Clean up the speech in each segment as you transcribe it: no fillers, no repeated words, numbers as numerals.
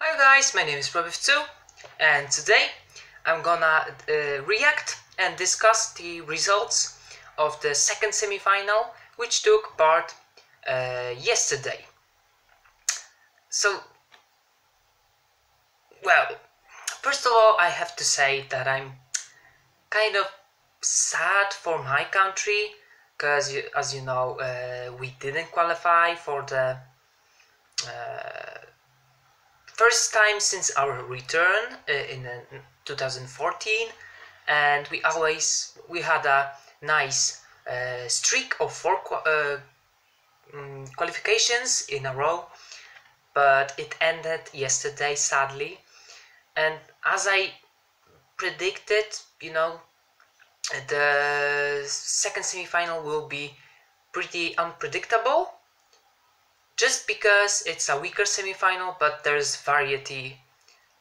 Hi guys, my name is Probif2 and today I'm gonna react and discuss the results of the second semi-final which took part yesterday. So, well, first of all I have to say that I'm kind of sad for my country because as you know we didn't qualify for the first time since our return in 2014, and we had a nice streak of four qualifications in a row, but it ended yesterday sadly. And as I predicted, the second semi-final will be pretty unpredictable just because it's a weaker semi-final, but there's variety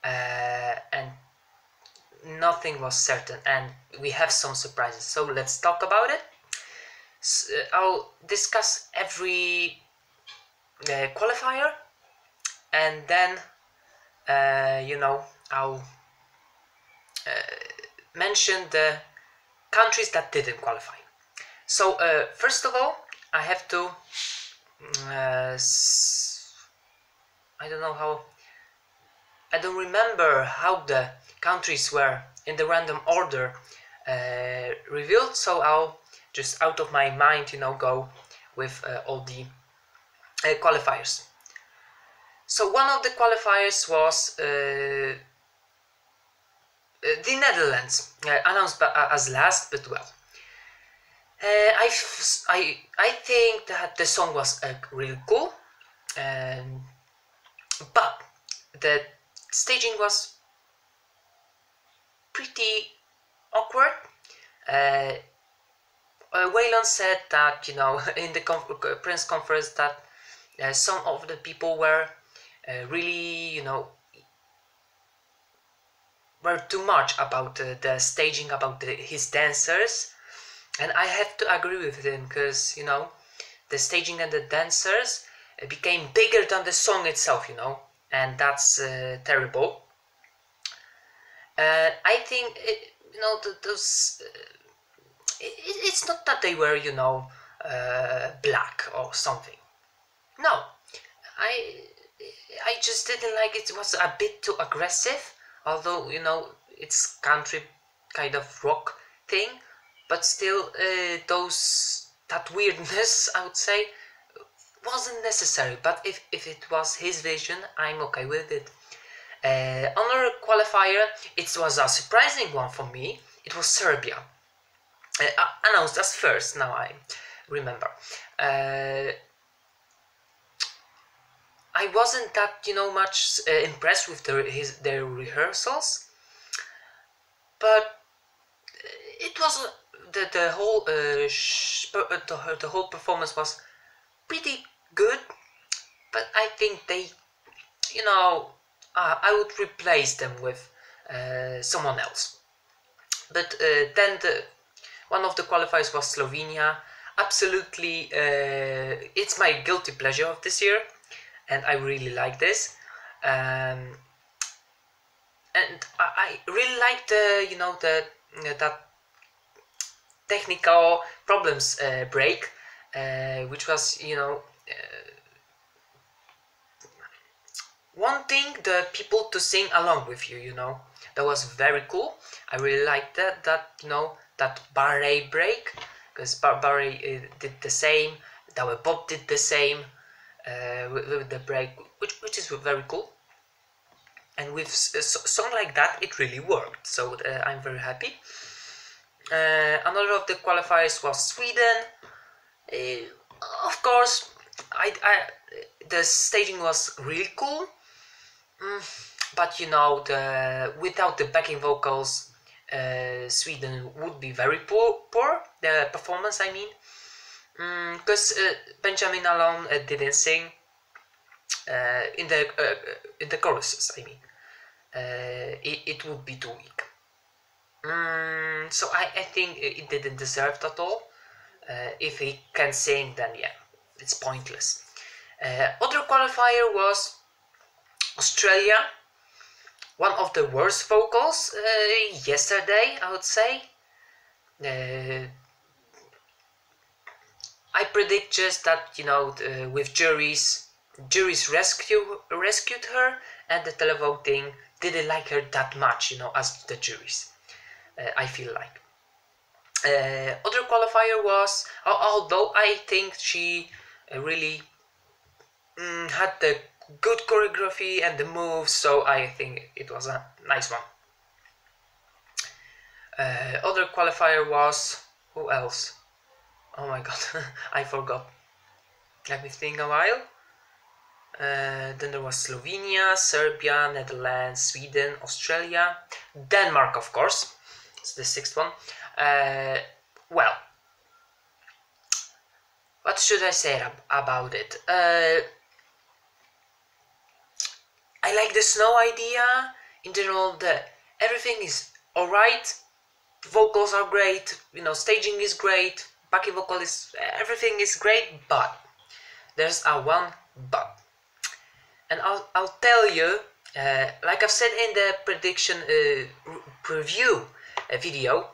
and nothing was certain, and we have some surprises. So let's talk about it. I'll discuss every qualifier, and then I'll mention the countries that didn't qualify. So first of all, I have to I don't remember how the countries were in the random order revealed, so I'll just out of my mind, go with all the qualifiers. So one of the qualifiers was the Netherlands, announced as last, but well. I think that the song was really cool, but the staging was pretty awkward. Waylon said that in the press conference that some of the people were really were too much about the staging, about his dancers, and I have to agree with him because the staging and the dancers became bigger than the song itself, and that's terrible. I think those it's not that they were black or something. No, I I just didn't like it. It was a bit too aggressive, although it's country kind of rock thing, but still that weirdness, I would say, wasn't necessary. But if it was his vision, I'm okay with it. Another qualifier, it was a surprising one for me. It was Serbia, announced as first. Now I remember. I wasn't that much impressed with their rehearsals, but it was the whole the whole performance was pretty good. But I think they I would replace them with someone else. But then one of the qualifiers was Slovenia. Absolutely, it's my guilty pleasure of this year, and I really like this. And I really like that technical problems break, which was wanting the people to sing along with you. That was very cool. I really liked that barre break, because barre did the same. Dawe Bob did the same with the break, which is very cool. And with a song like that, it really worked. So I'm very happy. Another of the qualifiers was Sweden. Of course, the staging was really cool. But without the backing vocals, Sweden would be very poor. The performance, I mean, because Benjamin alone didn't sing in the choruses. I mean, it would be too weak. So I think it didn't deserve it at all. If he can sing, then yeah, it's pointless. Other qualifier was Australia, one of the worst vocals yesterday, I would say. I predict just that, you know, with juries rescued her, and the televoting didn't like her that much, you know, as the juries. I feel like. Other qualifier was, although I think she really had the good choreography and the moves, so I think it was a nice one. Other qualifier was, who else? Oh my god, I forgot. Let me think a while. Then there was Slovenia, Serbia, Netherlands, Sweden, Australia, Denmark, of course. It's the sixth one. Well, what should I say about it? I like the snow idea. In general, everything is alright. Vocals are great. You know, staging is great. Backing vocal is, everything is great. But there's a one but, and I'll tell you. Like I've said in the prediction preview video,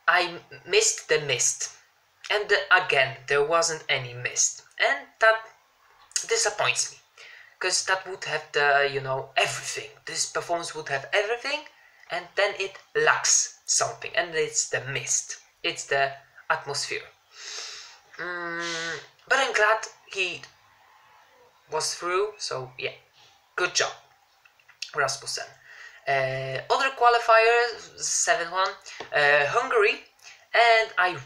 I missed the mist, and again there wasn't any mist, and that disappoints me, because that would have the, you know, everything. This performance would have everything, and then it lacks something, and it's the mist, it's the atmosphere. But I'm glad he was through, so yeah, good job, Rasmussen. Other qualifier, seventh one, Hungary, and I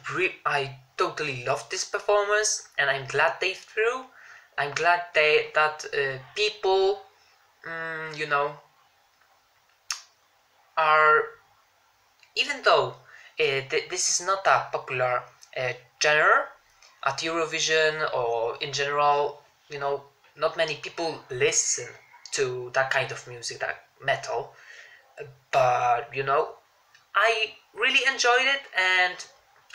totally loved this performance, and I'm glad they threw. I'm glad that people, you know, are, even though this is not a popular genre at Eurovision or in general, you know, not many people listen to that kind of music, that metal, but you know, I really enjoyed it, and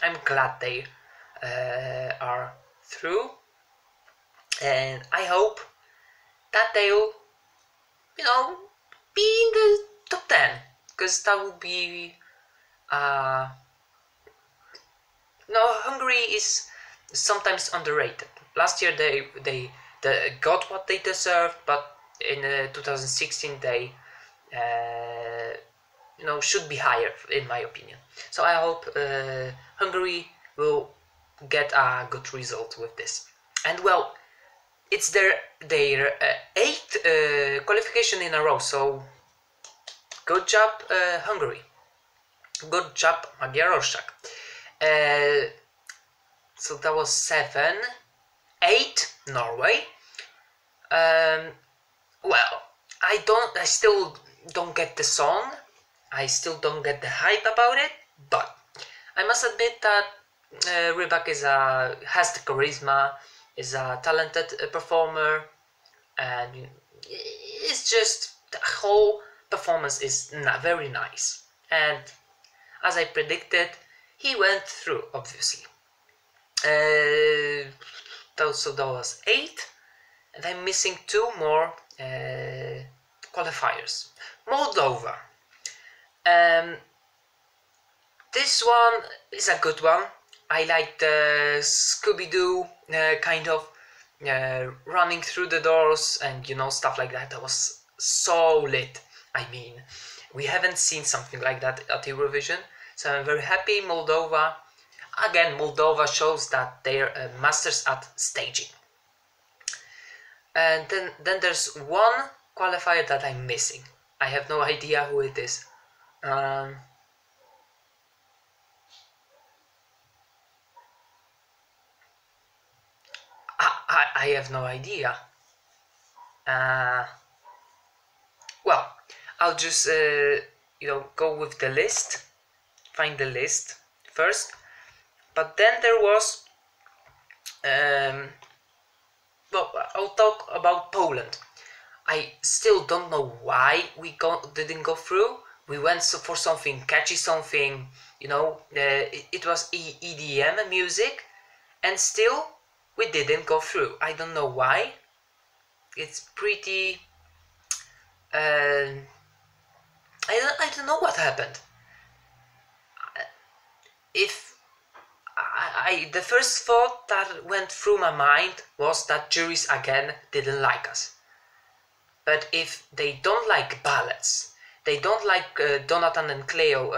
I'm glad they are through, and I hope that they'll, you know, be in the top 10, because that would be Hungary is sometimes underrated. Last year they got what they deserved, but in 2016 they you know, should be higher, in my opinion. So I hope Hungary will get a good result with this. And well, it's their eighth qualification in a row, so good job, Hungary. Good job, Magyarország. So that was 7. 8, Norway. Well, I still don't get the song. I still don't get the hype about it, but I must admit that Rybak has the charisma, is a talented performer, and it's just, the whole performance is very nice. And as I predicted, he went through, obviously. So that was 8, and I'm missing 2 more qualifiers. Moldova. This one is a good one. I like the Scooby-Doo kind of running through the doors and, you know, stuff like that. That was so lit. I mean, we haven't seen something like that at Eurovision, so I'm very happy. Moldova, again, Moldova shows that they're masters at staging. And then there's one qualifier that I'm missing. I have no idea who it is. I have no idea. Well, I'll just you know, go with the list, find the list first. But then there was well, I'll talk about Poland. I still don't know why we didn't go through. We went for something catchy, something, you know, it was EDM music, and still we didn't go through. I don't know why. It's pretty I don't know what happened. If the first thought that went through my mind was that juries again didn't like us. But if they don't like ballads, they don't like Donatan and Cleo,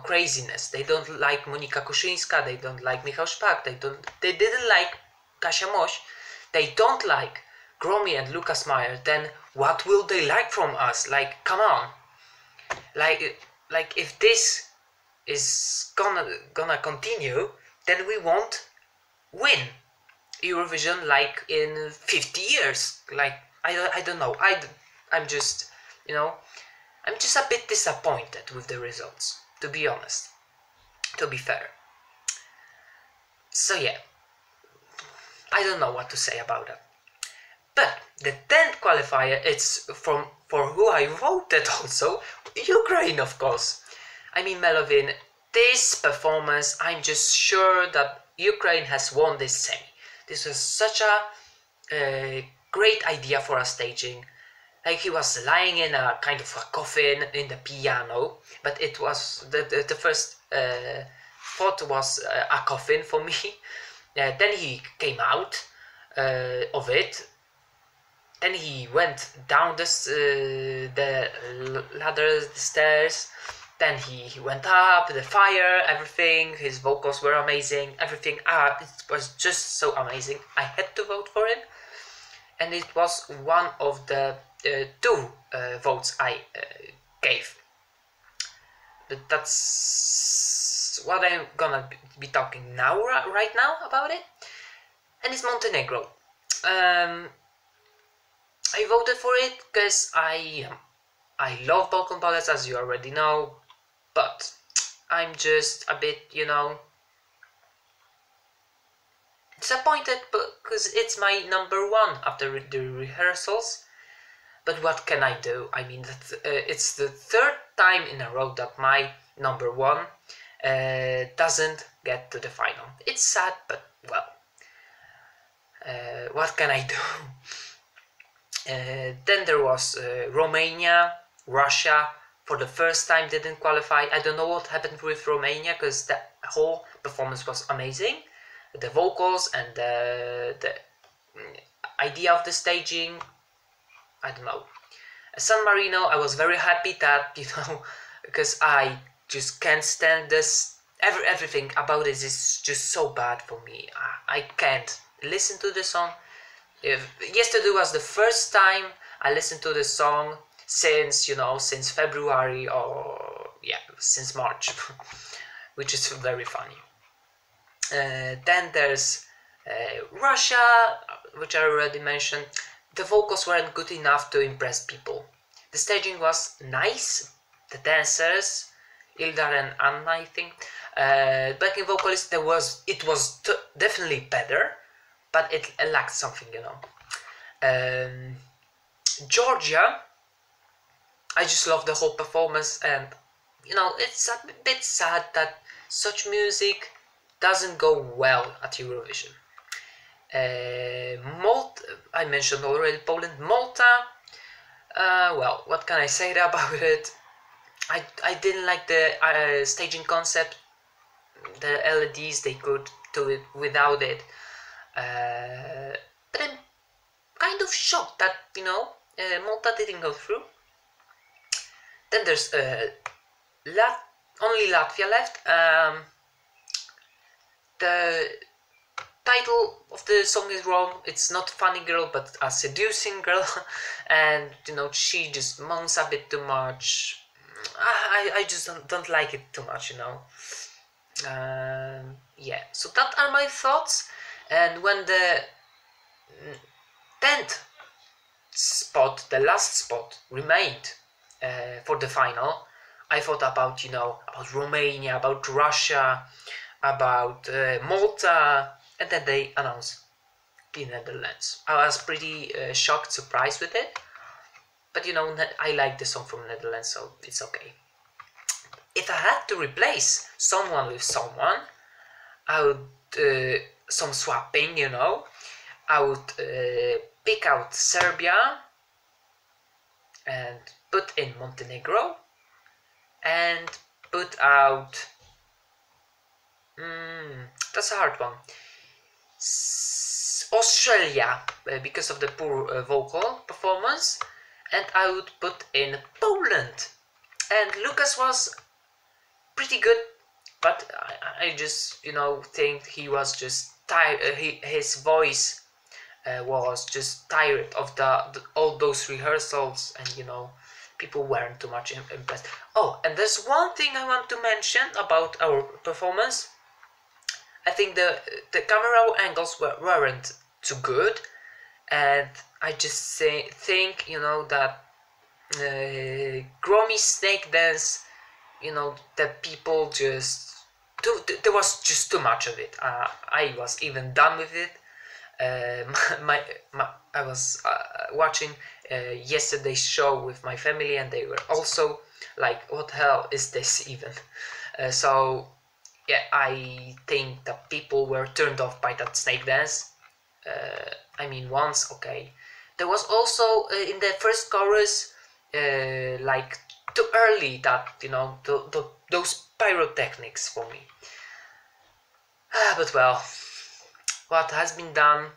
craziness. They don't like Monika Kuszyńska. They don't like Michał Szpak. They didn't like Kasia Moś. They don't like Gromi and Lucas Meyer. Then what will they like from us? Like, come on. Like if this is gonna continue, then we won't win Eurovision like in 50 years. Like I don't know. I'm just I'm just a bit disappointed with the results, to be honest. To be fair. So yeah, I don't know what to say about it. But the 10th qualifier, it's for who I voted also, Ukraine, of course. I mean, Melovin, this performance, I'm just sure that Ukraine has won this semi. This was such a great idea for a staging. Like, he was lying in a kind of a coffin in the piano, but it was the first thought was a coffin for me. Then he came out of it. Then he went down the ladder, the stairs. Then he went up, the fire, everything. His vocals were amazing. Everything. It was just so amazing. I had to vote for him, and it was one of the two votes I gave. But that's what I'm gonna be talking now, right now, about it. And it's Montenegro. I voted for it because I love Balkan ballads, as you already know, but I'm just a bit, disappointed because it's my number one after the rehearsals. But what can I do? I mean, it's the third time in a row that my number one doesn't get to the final. It's sad, but well, what can I do? Then there was Romania, Russia. For the first time didn't qualify. I don't know what happened with Romania because the whole performance was amazing. The vocals and the idea of the staging, I don't know. San Marino, I was very happy that, because I just can't stand this. Everything about this is just so bad for me. I can't listen to the song. Yesterday was the first time I listened to the song since February, or since March, which is very funny. Then there's Russia, which I already mentioned. The vocals weren't good enough to impress people. The staging was nice. The dancers, Ildar and Anna, I think, backing vocalist, it was definitely better, but it lacked something, Georgia, I just love the whole performance, and it's a bit sad that such music doesn't go well at Eurovision. Malta, I mentioned already Poland. Malta, well, what can I say about it? I didn't like the staging concept. The LEDs, they could do it without it. But I'm kind of shocked that, Malta didn't go through. Then there's only Latvia left. The title of the song is wrong. It's not Funny Girl, but A Seducing Girl. And, she just moans a bit too much. I just don't like it too much, yeah, so that are my thoughts. And when the 10th spot, the last spot, remained for the final, I thought about, about Romania, about Russia, about Malta, and then they announced the Netherlands. I was pretty shocked, surprised with it, but I like the song from Netherlands, so it's okay. If I had to replace someone with someone, I would, some swapping, I would pick out Serbia, and put in Montenegro and put out that's a hard one, Australia, because of the poor vocal performance, and I would put in Poland. And Lucas was pretty good, but I just think he was just tired. His voice was just tired of all those rehearsals, and people weren't too much impressed. Oh, and there's one thing I want to mention about our performance. I think the camera angles weren't too good, and I just think that Gromy snake dance, the people just there was just too much of it. I was even done with it. I was watching yesterday's show with my family, and they were also like, "What the hell is this even?" So yeah, I think that people were turned off by that snake dance. I mean, once, okay. There was also in the first chorus, like too early, that those pyrotechnics for me. But well, what has been done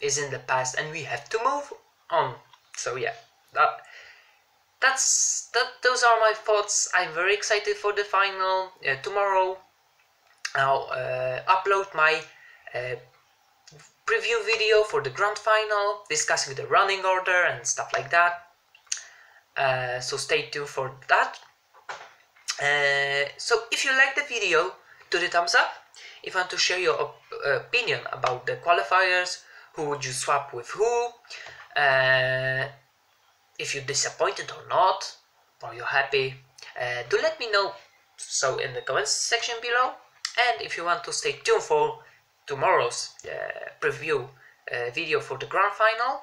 is in the past, and we have to move on. So yeah, those are my thoughts. I'm very excited for the final. Tomorrow I'll upload my preview video for the grand final, discussing the running order and stuff like that. So stay tuned for that. So if you like the video, do the thumbs up. If you want to share your opinion about the qualifiers, who would you swap with who, if you're disappointed or not, or you're happy, do let me know so in the comments section below. And if you want to stay tuned for tomorrow's preview video for the grand final,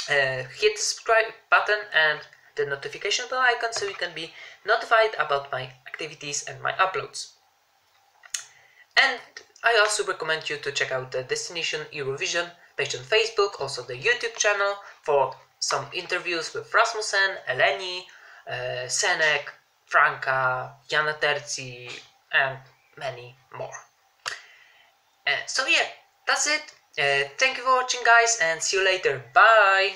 hit the subscribe button and the notification bell icon so you can be notified about my activities and my uploads. And I also recommend you to check out the Destination Eurovision page on Facebook, also the YouTube channel, for some interviews with Rasmussen, Eleni, Senek, Franka, Jana Terzi, and many more. So yeah, that's it. Thank you for watching, guys, and see you later. Bye!